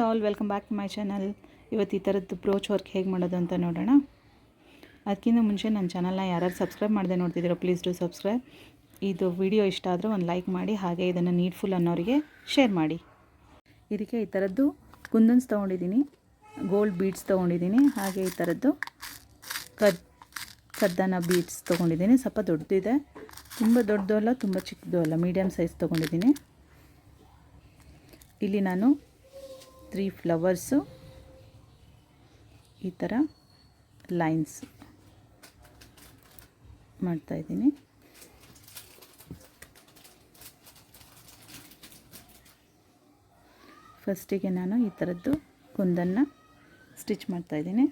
All, welcome back to my channel. ಇವತ್ತು ಈ ಥರದ್ದು ಬ್ರೋಚ್ ವರ್ಕ್ ಹೇಗೆ ಮಾಡೋದು ಅಂತ ನೋಡೋಣ. ಅದಕ್ಕಿಂತ ಮುಂಚೆ ನನ್ನ ಚಾನಲ್ನ ಯಾರು ಸಬ್ಸ್ಕ್ರೈಬ್ ಮಾಡದೆ ನೋಡ್ತಿದ್ದೀರೋ ಪ್ಲೀಸ್ ಡೂ ಸಬ್ಸ್ಕ್ರೈಬ್. ಇದು ವಿಡಿಯೋ ಇಷ್ಟ ಆದರೆ ಒಂದು ಲೈಕ್ ಮಾಡಿ, ಹಾಗೆ ಇದನ್ನು ನೀಡ್ಫುಲ್ ಅನ್ನೋರಿಗೆ ಶೇರ್ ಮಾಡಿ. ಇದಕ್ಕೆ ಈ ಥರದ್ದು ಕುಂದನ್ಸ್ ತೊಗೊಂಡಿದ್ದೀನಿ, ಗೋಲ್ಡ್ ಬೀಡ್ಸ್ ತೊಗೊಂಡಿದ್ದೀನಿ, ಹಾಗೆ ಈ ಥರದ್ದು ಕರ್ದಾನ ಬೀಡ್ಸ್ ತೊಗೊಂಡಿದ್ದೀನಿ. ಸ್ವಲ್ಪ ದೊಡ್ಡದಿದೆ, ತುಂಬ ದೊಡ್ಡದು ಅಲ್ಲ ತುಂಬ ಚಿಕ್ಕದು ಅಲ್ಲ, ಮೀಡಿಯಮ್ ಸೈಜ್ ತೊಗೊಂಡಿದ್ದೀನಿ. ಇಲ್ಲಿ ನಾನು 3 ಫ್ಲವರ್ಸು ಈ ಥರ ಲೈನ್ಸ್ ಮಾಡ್ತಾಯಿದ್ದೀನಿ. ಫಸ್ಟಿಗೆ ನಾನು ಈ ಥರದ್ದು ಕುಂದನ್ನು ಸ್ಟಿಚ್ ಮಾಡ್ತಾಯಿದ್ದೀನಿ.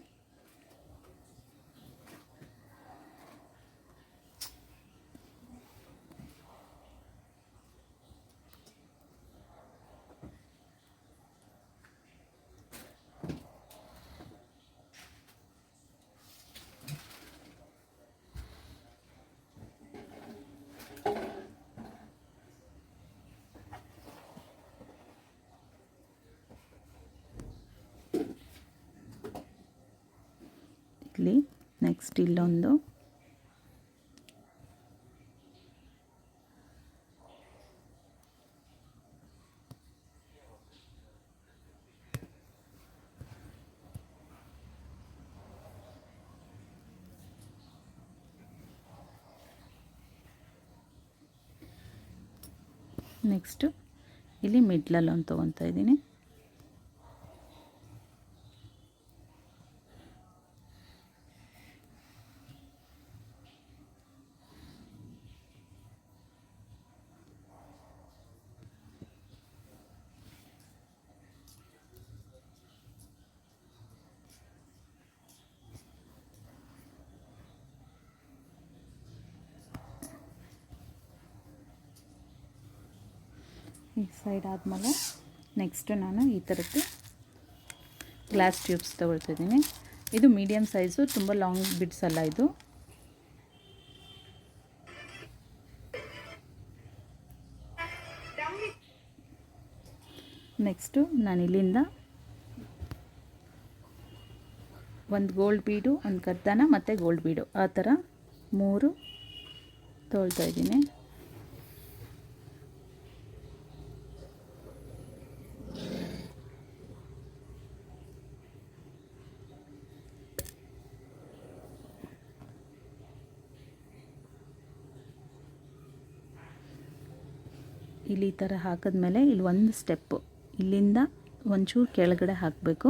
ಇಲ್ಲಿ ನೆಕ್ಸ್ಟ್ ಇಲ್ಲೊಂದು ನೆಕ್ಸ್ಟು ಇಲ್ಲಿ ಮಿಡ್ಲಲ್ಲಿ ಒಂದು ತೊಗೊತಾ ಇದ್ದೀನಿ. ಈ ಸೈಡ್ ಆದಮೇಲೆ ನೆಕ್ಸ್ಟು ನಾನು ಈ ಥರದ್ದು ಗ್ಲಾಸ್ ಟ್ಯೂಬ್ಸ್ ತೊಗೊಳ್ತಿದ್ದೀನಿ. ಇದು ಮೀಡಿಯಮ್ ಸೈಜು, ತುಂಬ ಲಾಂಗ್ ಬಿಡ್ಸ್ ಅಲ್ಲ ಇದು. ನೆಕ್ಸ್ಟು ನಾನು ಇಲ್ಲಿಂದ ಒಂದು ಗೋಲ್ಡ್ ಬೀಡು, ಒಂದು ಕರ್ದಾನ ಮತ್ತು ಗೋಲ್ಡ್ ಬೀಡು, ಆ ಥರ 3 ತೊಗೊಳ್ತಾ ಇದ್ದೀನಿ. ಇಲ್ಲಿ ಈ ಥರ ಹಾಕಿದ್ಮೇಲೆ ಇಲ್ಲಿ ಒಂದು ಸ್ಟೆಪ್ಪು ಇಲ್ಲಿಂದ ಒಂಚೂರು ಕೆಳಗಡೆ ಹಾಕಬೇಕು.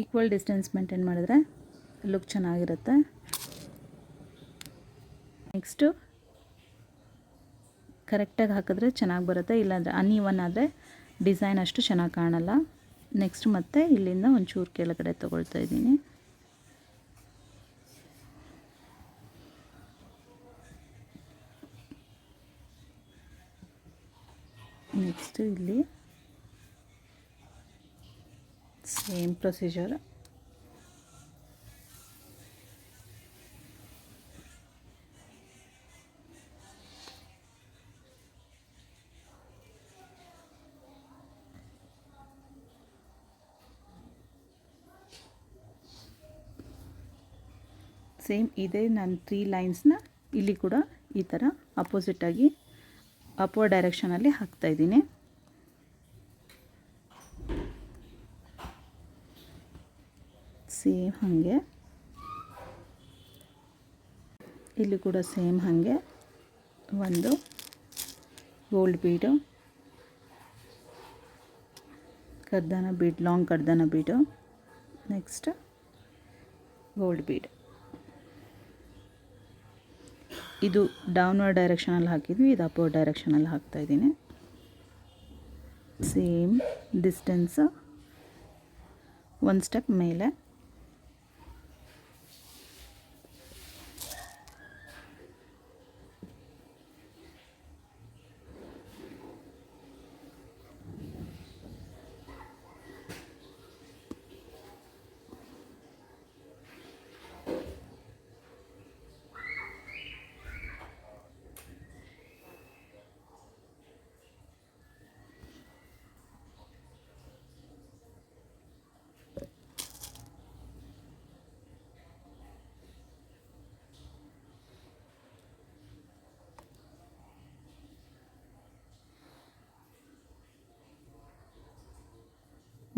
ಈಕ್ವಲ್ ಡಿಸ್ಟೆನ್ಸ್ ಮೇಂಟೈನ್ ಮಾಡಿದ್ರೆ ಲುಕ್ ಚೆನ್ನಾಗಿರುತ್ತೆ. ನೆಕ್ಸ್ಟು ಕರೆಕ್ಟಾಗಿ ಹಾಕಿದ್ರೆ ಚೆನ್ನಾಗಿ ಬರುತ್ತೆ, ಇಲ್ಲಾಂದರೆ ಅನ್ಇವನ್ ಆದರೆ ಡಿಸೈನ್ ಅಷ್ಟು ಚೆನ್ನಾಗಿ ಕಾಣಲ್ಲ. ನೆಕ್ಸ್ಟ್ ಮತ್ತೆ ಇಲ್ಲಿಂದ ಒಂಚೂರು ಕೆಳಗಡೆ ತೊಗೊಳ್ತಾ ಇದ್ದೀನಿ. ನೆಕ್ಸ್ಟ್ ಇಲ್ಲಿ ಸೇಮ್ ಪ್ರೊಸೀಜರ್. ಸೇಮ್ ಇದೇ ನಾನು 3 ಲೈನ್ಸ್ನ ಇಲ್ಲಿ ಕೂಡ ಈ ಥರ ಅಪೋಸಿಟಾಗಿ ಅಪ್ವರ್ಡ್ ಡೈರೆಕ್ಷನಲ್ಲಿ ಹಾಕ್ತಾಯಿದ್ದೀನಿ. ಸೇಮ್ ಹಾಗೆ ಇಲ್ಲಿ ಕೂಡ ಸೇಮ್ ಹಾಗೆ ಒಂದು ಗೋಲ್ಡ್ ಬೀಡು, ಕರ್ದಾನ ಬೀಡ್, ಲಾಂಗ್ ಕರ್ದಾನ ಬೀಡು, ನೆಕ್ಸ್ಟ್ ಗೋಲ್ಡ್ ಬೀಡ್. ಇದು ಡೌನ್ವರ್ಡ್ ಡೈರೆಕ್ಷನಲ್ಲಿ ಹಾಕಿದ್ವಿ, ಇದು ಅಪ್ವರ್ಡ್ ಡೈರೆಕ್ಷನಲ್ಲಿ ಹಾಕ್ತಾಯಿದ್ದೀನಿ. ಸೇಮ್ ಡಿಸ್ಟೆನ್ಸ್ ಒಂದು ಸ್ಟೆಪ್ ಮೇಲೆ.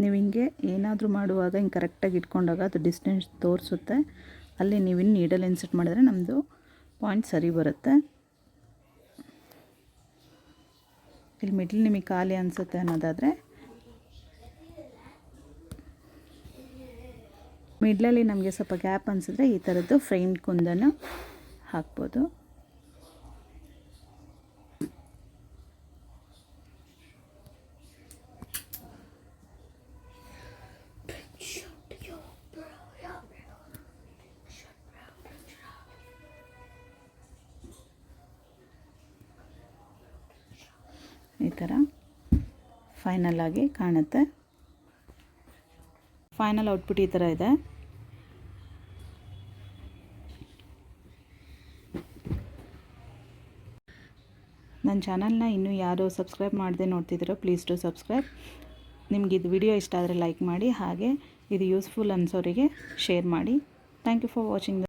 ನೀವು ಹಿಂಗೆ ಏನಾದರೂ ಮಾಡುವಾಗ ಹಿಂಗೆ ಕರೆಕ್ಟಾಗಿ ಇಟ್ಕೊಂಡಾಗ ಅದು ಡಿಸ್ಟೆನ್ಸ್ ತೋರಿಸುತ್ತೆ. ಅಲ್ಲಿ ನೀವು ಇನ್ನು ನೀಡಲ್ ಇನ್ಸರ್ಟ್ ಮಾಡಿದ್ರೆ ನಮ್ಮದು ಪಾಯಿಂಟ್ ಸರಿ ಬರುತ್ತೆ. ಇಲ್ಲಿ ಮಿಡ್ಲ್ ನಿಮಗೆ ಖಾಲಿ ಅನಿಸುತ್ತೆ ಅನ್ನೋದಾದರೆ ಮಿಡ್ಲಲ್ಲಿ ನಮಗೆ ಸ್ವಲ್ಪ ಗ್ಯಾಪ್ ಅನಿಸಿದ್ರೆ ಈ ಥರದ್ದು ಫ್ರೇಮ್ ಕುಂದನ್ನು ಹಾಕ್ಬೋದು. ಈ ಥರ ಫೈನಲ್ ಆಗಿ ಕಾಣುತ್ತೆ. ಫೈನಲ್ ಔಟ್ಪುಟ್ ಈ ಥರ ಇದೆ. ನನ್ನ ಚಾನಲ್ನ ಇನ್ನೂ ಯಾರು ಸಬ್ಸ್ಕ್ರೈಬ್ ಮಾಡದೆ ನೋಡ್ತಿದ್ದೀರೋ ಪ್ಲೀಸ್ ಟು ಸಬ್ಸ್ಕ್ರೈಬ್. ನಿಮ್ಗೆ ಇದು ವಿಡಿಯೋ ಇಷ್ಟ ಆದರೆ ಲೈಕ್ ಮಾಡಿ, ಹಾಗೆ ಇದು ಯೂಸ್ಫುಲ್ ಅನ್ಸೋರಿಗೆ ಶೇರ್ ಮಾಡಿ. Thank you for watching.